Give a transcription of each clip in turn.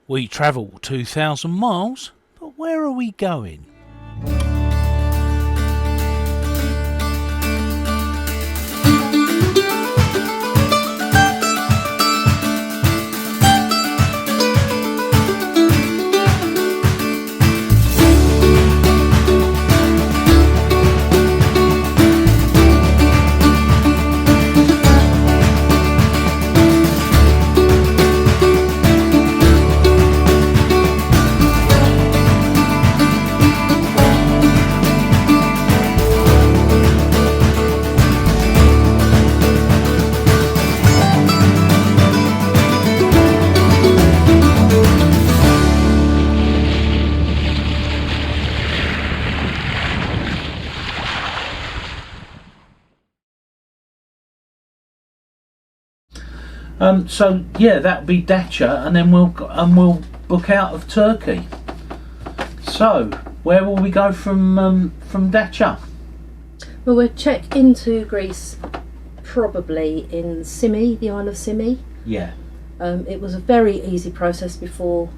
We travel 2,000 miles, but where are we going? So yeah, that'll be Dacia, and then we'll book out of Turkey. So where will we go from Dacia? Well, we'll check into Greece, probably in Simi, the Isle of Simi. Yeah. It was a very easy process before,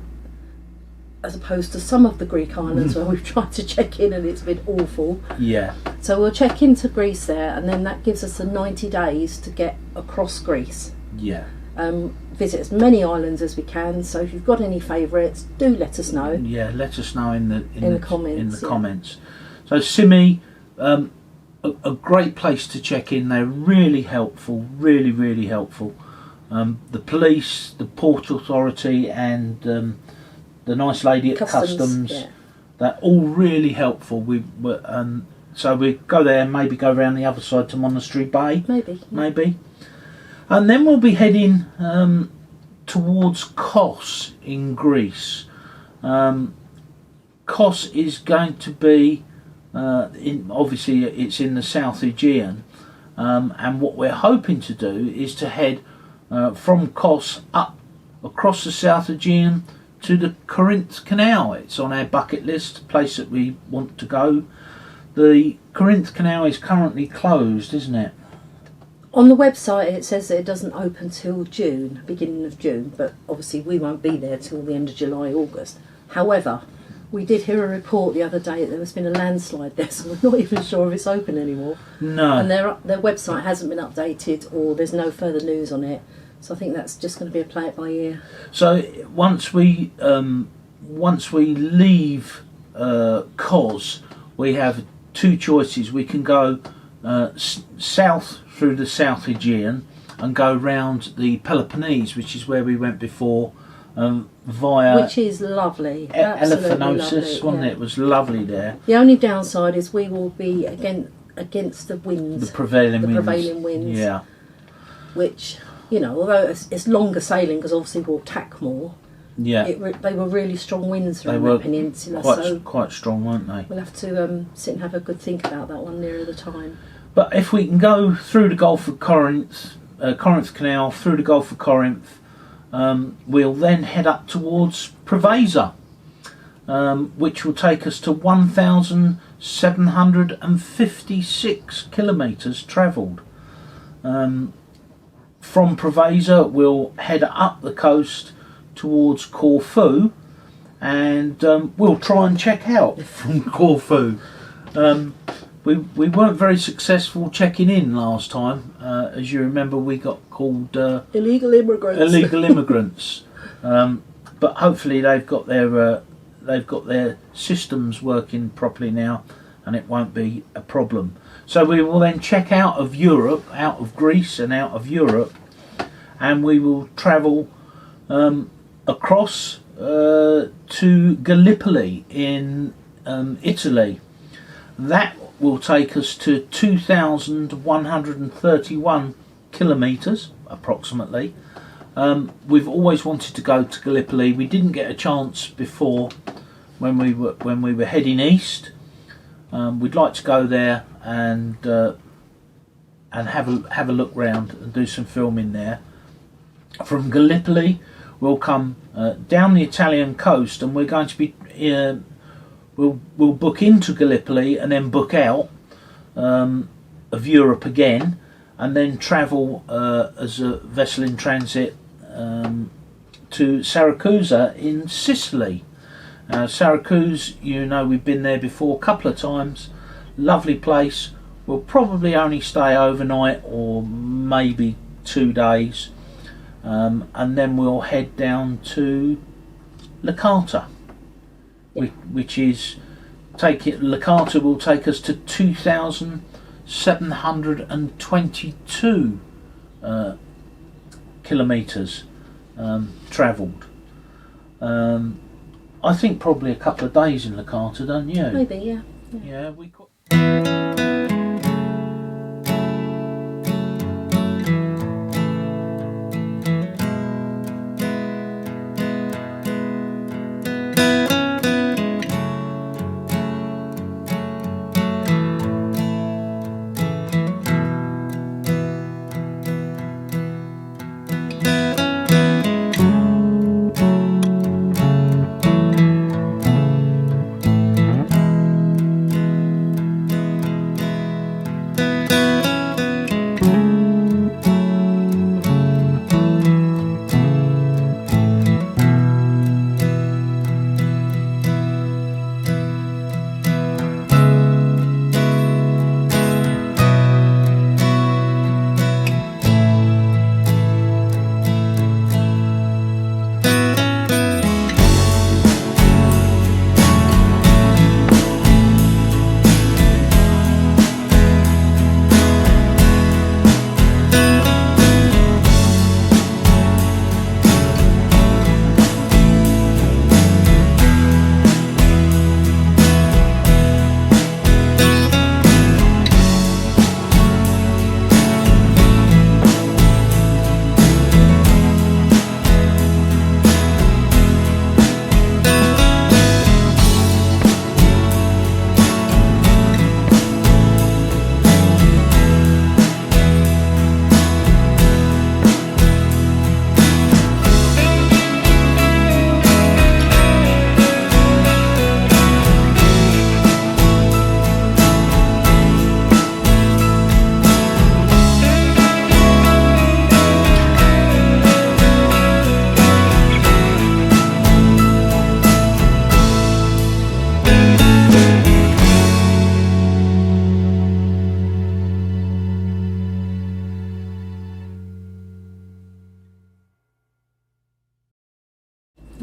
as opposed to some of the Greek islands where we've tried to check in and it's been awful. Yeah. So we'll check into Greece there, and then that gives us the 90 days to get across Greece. Yeah. Visit as many islands as we can. So if you've got any favourites, do let us know. Yeah, let us know in the comments. In the comments. So Simi, a great place to check in. They're really helpful, really helpful. The police, the port authority, and the nice lady at customs, yeah. They're all really helpful. So we go there and maybe go around the other side to Monastery Bay. Maybe. And then we'll be heading towards Kos in Greece. Kos is going to be, obviously it's in the South Aegean, and what we're hoping to do is to head from Kos up across the South Aegean to the Corinth Canal. It's on our bucket list, a place that we want to go. The Corinth Canal is currently closed, isn't it? On the website it says that it doesn't open till June, beginning of June, but obviously we won't be there till the end of July, August. However, we did hear a report the other day that there has been a landslide there, so we're not even sure if it's open anymore. No. And their website hasn't been updated, or there's no further news on it. So I think that's just going to be a play it by ear. So once we leave Kos, we have two choices. We can go south through the South Aegean and go round the Peloponnese, which is where we went before, via... Which is lovely. Elephanosis, wasn't it? It was lovely there. The only downside is we will be against the winds. The prevailing winds. Yeah. Which, you know, although it's longer sailing, because obviously we'll tack more, yeah, they were really strong winds around the peninsula. Quite strong, weren't they? We'll have to sit and have a good think about that one nearer the time. But if we can go through the Gulf of Corinth, Corinth Canal, through the Gulf of Corinth, we'll then head up towards Preveza, which will take us to 1,756 kilometres travelled. From Preveza, we'll head up the coast towards Corfu, and we'll try and check out from Corfu. We weren't very successful checking in last time. As you remember, we got called illegal immigrants. But hopefully they've got their systems working properly now, and it won't be a problem. So we will then check out of Europe, out of Greece and out of Europe, and we will travel across to Gallipoli in Italy. That will take us to 2,131 kilometres approximately. We've always wanted to go to Gallipoli. We didn't get a chance before when we were heading east. We'd like to go there and have a look round and do some filming there. From Gallipoli, we'll come down the Italian coast, and we're going to be we'll book into Gallipoli and then book out of Europe again, and then travel as a vessel in transit to Syracuse in Sicily. Syracuse, you know, we've been there before a couple of times. Lovely place. We'll probably only stay overnight or maybe 2 days, and then we'll head down to Licata, which is Licata will take us to 2,722 kilometres travelled. I think probably a couple of days in Licata, don't you? Maybe, yeah. Yeah, we could.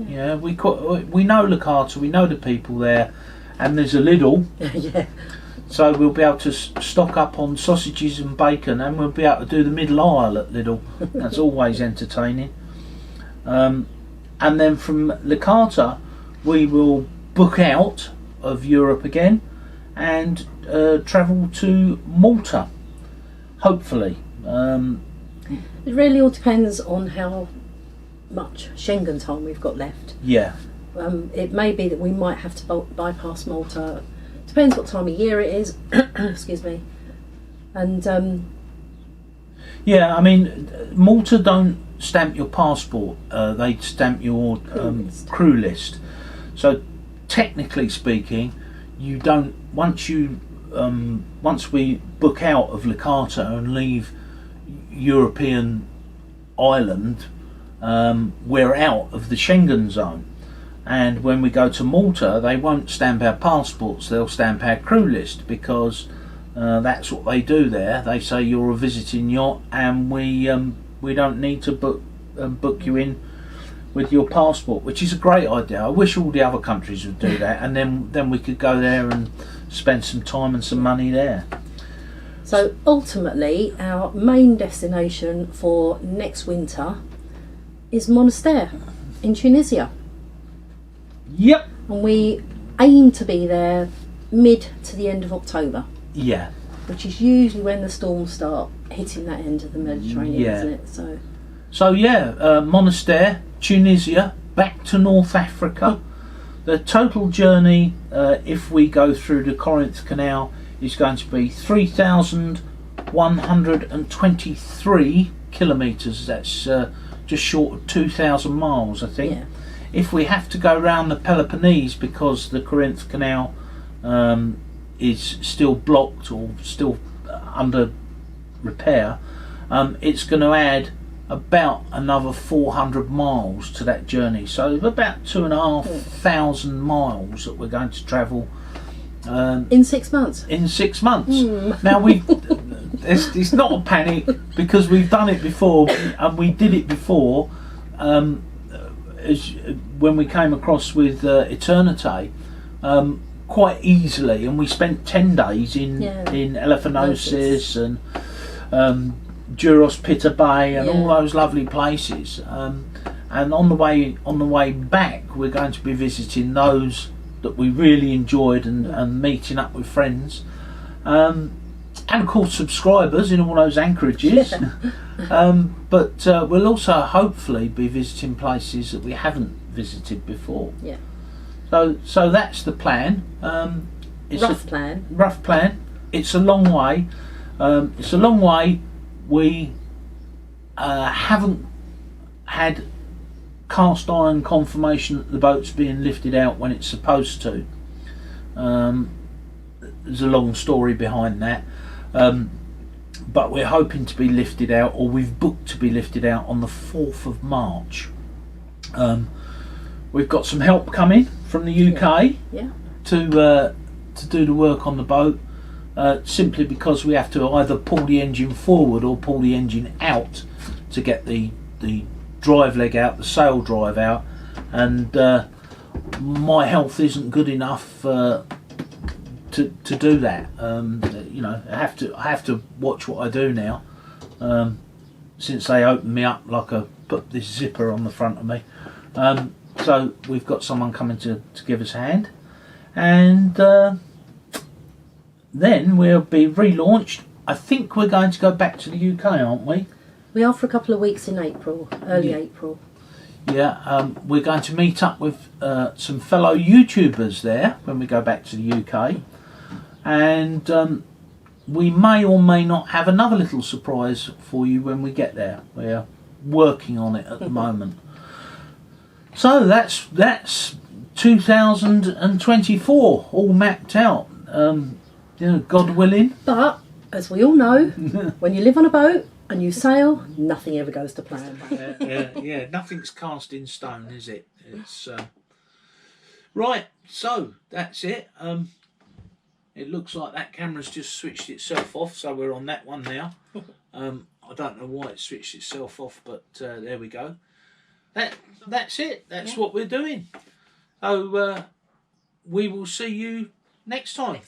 Yeah, we know Licata, we know the people there, and there's a Lidl. Yeah. So we'll be able to stock up on sausages and bacon, and we'll be able to do the middle aisle at Lidl. That's always entertaining. And then from Licata, we will book out of Europe again and travel to Malta, hopefully. It really all depends on how much Schengen time we've got left. Yeah. It may be that we might have to bypass Malta. Depends what time of year it is. Excuse me. And yeah, I mean, Malta don't stamp your passport. They stamp your crew list. So technically speaking, you don't. Once we book out of Licata and leave European Ireland, we're out of the Schengen zone. And when we go to Malta, they won't stamp our passports, they'll stamp our crew list, because that's what they do there. They say you're a visiting yacht, and we don't need to book you in with your passport, which is a great idea. I wish all the other countries would do that, and then we could go there and spend some time and some money there. So ultimately, our main destination for next winter is Monastir in Tunisia. Yep. And we aim to be there mid to the end of October. Yeah. Which is usually when the storms start hitting that end of the Mediterranean, yeah. isn't it? So yeah, Monastir, Tunisia, back to North Africa. The total journey, if we go through the Corinth Canal, is going to be 3,123 kilometres. That's just short of 2,000 miles, I think. Yeah. If we have to go round the Peloponnese because the Corinth Canal is still blocked or still under repair, it's going to add about another 400 miles to that journey, so about 2,500 miles that we're going to travel in 6 months. In 6 months. Now it's not a panic, because we've done it before, and we did it before when we came across with Eternite quite easily, and we spent 10 days in Elephanosis and Duros Pitta Bay and all those lovely places, and on the way back we're going to be visiting those that we really enjoyed, and meeting up with friends, and of course subscribers in all those anchorages. But we'll also hopefully be visiting places that we haven't visited before. Yeah. So that's the plan. It's rough plan. It's a long way. We haven't had cast iron confirmation that the boat's being lifted out when it's supposed to. There's a long story behind that, but we're hoping to be lifted out, or we've booked to be lifted out on the 4th of March. We've got some help coming from the UK to do the work on the boat, simply because we have to either pull the engine forward or pull the engine out to get the drive leg out, the sail drive out, and my health isn't good enough to do that. You know, I have to watch what I do now, since they opened me up, like I put this zipper on the front of me. So we've got someone coming to give us a hand, and then we'll be relaunched. I think we're going to go back to the UK, aren't we? We are for a couple of weeks in April, early April. Yeah, we're going to meet up with some fellow YouTubers there when we go back to the UK, and we may or may not have another little surprise for you when we get there. We're working on it at the moment. So that's 2024 all mapped out. You know, God willing. But as we all know, when you live on a boat and you sail, nothing ever goes to plan. Yeah, nothing's cast in stone, is it? It's right. So that's it. It looks like that camera's just switched itself off, so we're on that one now. I don't know why it switched itself off, but there we go. That's it. That's what we're doing. So we will see you next time.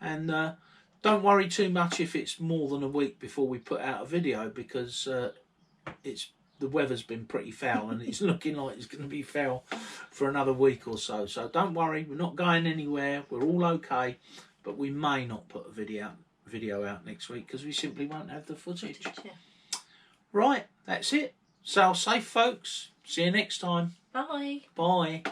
And don't worry too much if it's more than a week before we put out a video, because the weather's been pretty foul, and it's looking like it's going to be foul for another week or so. So don't worry, we're not going anywhere. We're all okay, but we may not put a video out next week because we simply won't have the footage. Right, that's it. Sail safe, folks. See you next time. Bye. Bye.